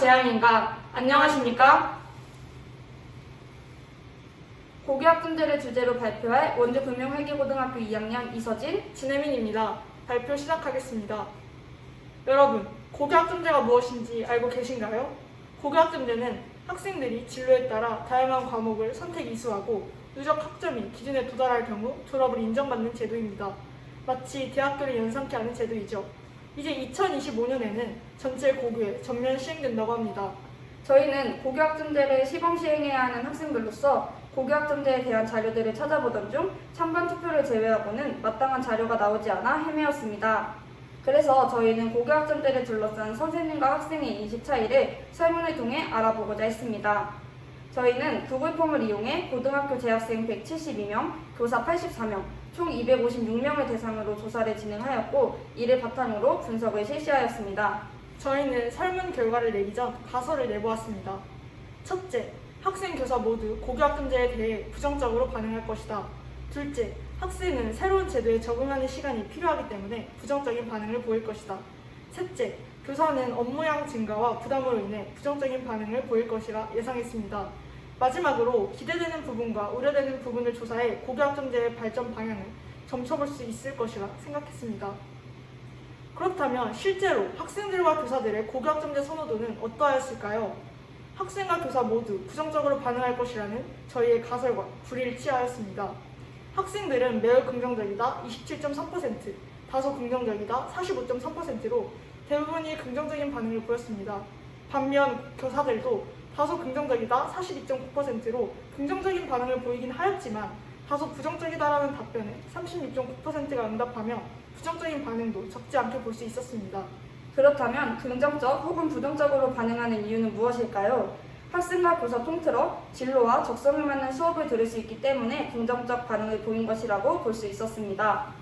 재앙인가? 안녕하십니까? 고교학점제를 주제로 발표할 원주금융회계고등학교 2학년 이서진, 진혜민입니다. 발표 시작하겠습니다. 여러분, 고교학점제가 무엇인지 알고 계신가요? 고교학점제는 학생들이 진로에 따라 다양한 과목을 선택 이수하고 누적 학점이 기준에 도달할 경우 졸업을 인정받는 제도입니다. 마치 대학교를 연상케 하는 제도이죠. 이제 2025년에는 전체 고교에 전면 시행된다고 합니다. 저희는 고교학점제를 시범 시행해야 하는 학생들로서 고교학점제에 대한 자료들을 찾아보던 중 찬반 투표를 제외하고는 마땅한 자료가 나오지 않아 헤매었습니다. 그래서 저희는 고교학점제를 둘러싼 선생님과 학생의 인식 차이를 설문을 통해 알아보고자 했습니다. 저희는 구글 폼을 이용해 고등학교 재학생 172명, 교사 84명, 총 256명을 대상으로 조사를 진행하였고 이를 바탕으로 분석을 실시하였습니다. 저희는 설문 결과를 내기 전 가설을 내보았습니다. 첫째, 학생, 교사 모두 고교학점제에 대해 부정적으로 반응할 것이다. 둘째, 학생은 새로운 제도에 적응하는 시간이 필요하기 때문에 부정적인 반응을 보일 것이다. 셋째, 교사는 업무량 증가와 부담으로 인해 부정적인 반응을 보일 것이라 예상했습니다. 마지막으로 기대되는 부분과 우려되는 부분을 조사해 고교학점제의 발전 방향을 점쳐볼 수 있을 것이라 생각했습니다. 그렇다면 실제로 학생들과 교사들의 고교학점제 선호도는 어떠하였을까요? 학생과 교사 모두 부정적으로 반응할 것이라는 저희의 가설과 불일치하였습니다. 학생들은 매우 긍정적이다 27.3%, 다소 긍정적이다 45.3%로 대부분이 긍정적인 반응을 보였습니다. 반면 교사들도 다소 긍정적이다 42.9%로 긍정적인 반응을 보이긴 하였지만 다소 부정적이다라는 답변에 36.9%가 응답하며 부정적인 반응도 적지 않게 볼 수 있었습니다. 그렇다면 긍정적 혹은 부정적으로 반응하는 이유는 무엇일까요? 학생과 교사 통틀어 진로와 적성에 맞는 수업을 들을 수 있기 때문에 긍정적 반응을 보인 것이라고 볼 수 있었습니다.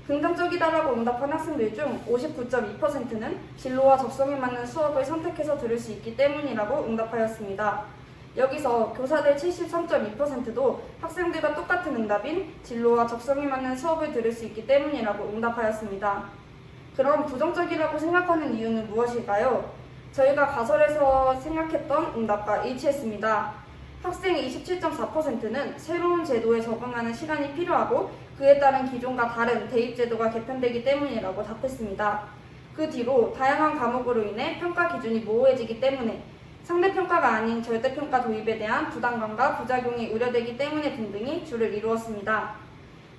긍정적이다라고 응답한 학생들 중 59.2%는 진로와 적성에 맞는 수업을 선택해서 들을 수 있기 때문이라고 응답하였습니다. 여기서 교사들 73.2%도 학생들과 똑같은 응답인 진로와 적성에 맞는 수업을 들을 수 있기 때문이라고 응답하였습니다. 그럼 부정적이라고 생각하는 이유는 무엇일까요? 저희가 가설에서 생각했던 응답과 일치했습니다. 학생 27.4%는 새로운 제도에 적응하는 시간이 필요하고 그에 따른 기존과 다른 대입제도가 개편되기 때문이라고 답했습니다. 그 뒤로 다양한 과목으로 인해 평가 기준이 모호해지기 때문에 상대평가가 아닌 절대평가 도입에 대한 부담감과 부작용이 우려되기 때문에 등등이 주를 이루었습니다.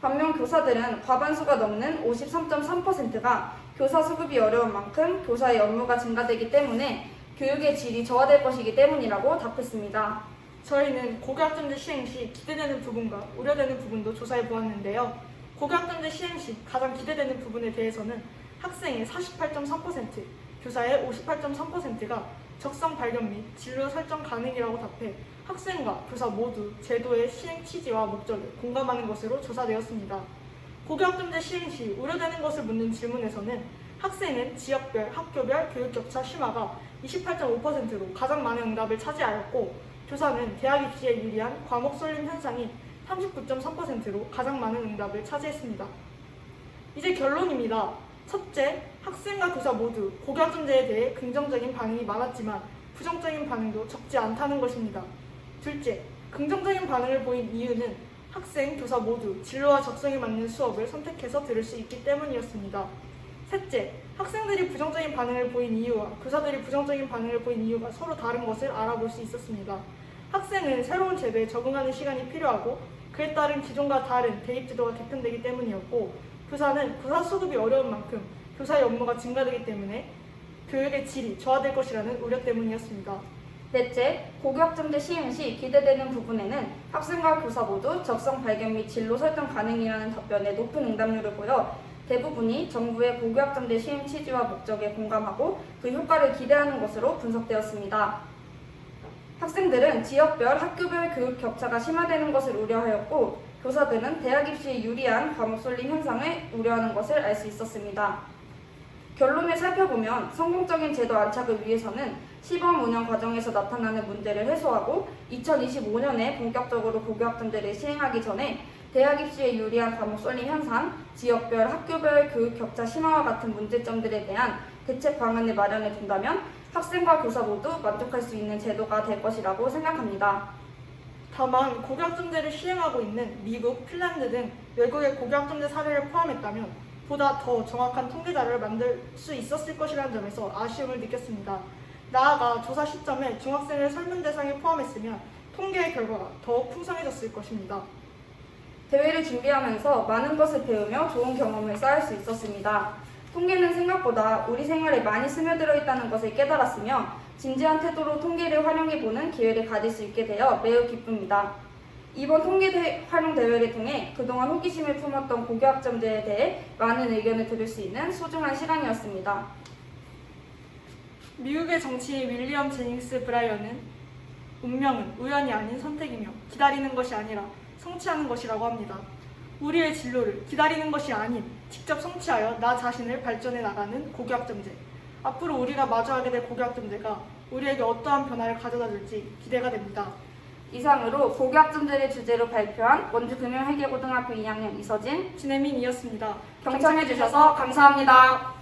반면 교사들은 과반수가 넘는 53.3%가 교사 수급이 어려운 만큼 교사의 업무가 증가되기 때문에 교육의 질이 저하될 것이기 때문이라고 답했습니다. 저희는 고교학점제 시행 시 기대되는 부분과 우려되는 부분도 조사해 보았는데요. 고교학점제 시행 시 가장 기대되는 부분에 대해서는 학생의 48.3%, 교사의 58.3%가 적성 발견 및 진로 설정 가능이라고 답해 학생과 교사 모두 제도의 시행 취지와 목적에 공감하는 것으로 조사되었습니다. 고교학점제 시행 시 우려되는 것을 묻는 질문에서는 학생은 지역별, 학교별 교육 격차 심화가 28.5%로 가장 많은 응답을 차지하였고 교사는 대학 입시에 유리한 과목 쏠림 현상이 39.3%로 가장 많은 응답을 차지했습니다. 이제 결론입니다. 첫째, 학생과 교사 모두 고교학점제에 대해 긍정적인 반응이 많았지만 부정적인 반응도 적지 않다는 것입니다. 둘째, 긍정적인 반응을 보인 이유는 학생, 교사 모두 진로와 적성에 맞는 수업을 선택해서 들을 수 있기 때문이었습니다. 셋째, 학생들이 부정적인 반응을 보인 이유와 교사들이 부정적인 반응을 보인 이유가 서로 다른 것을 알아볼 수 있었습니다. 학생은 새로운 제도에 적응하는 시간이 필요하고 그에 따른 기존과 다른 대입제도가 개편되기 때문이었고 교사는 교사 수급이 어려운 만큼 교사의 업무가 증가되기 때문에 교육의 질이 저하될 것이라는 우려 때문이었습니다. 넷째, 고교학점제 시행 시 기대되는 부분에는 학생과 교사 모두 적성 발견 및 진로 설정 가능이라는 답변에 높은 응답률을 보여 대부분이 정부의 고교학점제 시행 취지와 목적에 공감하고 그 효과를 기대하는 것으로 분석되었습니다. 학생들은 지역별, 학교별 교육 격차가 심화되는 것을 우려하였고 교사들은 대학 입시에 유리한 과목 쏠림 현상을 우려하는 것을 알 수 있었습니다. 결론을 살펴보면 성공적인 제도 안착을 위해서는 시범 운영 과정에서 나타나는 문제를 해소하고 2025년에 본격적으로 고교학점제를 시행하기 전에 대학 입시에 유리한 과목 쏠림 현상, 지역별, 학교별 교육 격차 심화와 같은 문제점들에 대한 대책 방안을 마련해 둔다면 학생과 교사 모두 만족할 수 있는 제도가 될 것이라고 생각합니다. 다만 고교학점제를 시행하고 있는 미국, 핀란드 등 외국의 고교학점제 사례를 포함했다면 보다 더 정확한 통계 자료를 만들 수 있었을 것이라는 점에서 아쉬움을 느꼈습니다. 나아가 조사 시점에 중학생을 설문 대상에 포함했으면 통계의 결과가 더욱 풍성해졌을 것입니다. 대회를 준비하면서 많은 것을 배우며 좋은 경험을 쌓을 수 있었습니다. 통계는 생각보다 우리 생활에 많이 스며들어 있다는 것을 깨달았으며 진지한 태도로 통계를 활용해보는 기회를 가질 수 있게 되어 매우 기쁩니다. 이번 통계 활용 대회를 통해 그동안 호기심을 품었던 고교학점제에 대해 많은 의견을 들을 수 있는 소중한 시간이었습니다. 미국의 정치인 윌리엄 제닝스 브라이언은 운명은 우연이 아닌 선택이며 기다리는 것이 아니라 성취하는 것이라고 합니다. 우리의 진로를 기다리는 것이 아닌 직접 성취하여 나 자신을 발전해 나가는 고교학점제. 앞으로 우리가 마주하게 될 고교학점제가 우리에게 어떠한 변화를 가져다 줄지 기대가 됩니다. 이상으로 고교학점제를 주제로 발표한 원주금융회계고등학교 2학년 이서진, 진혜민이었습니다. 경청해주셔서 감사합니다.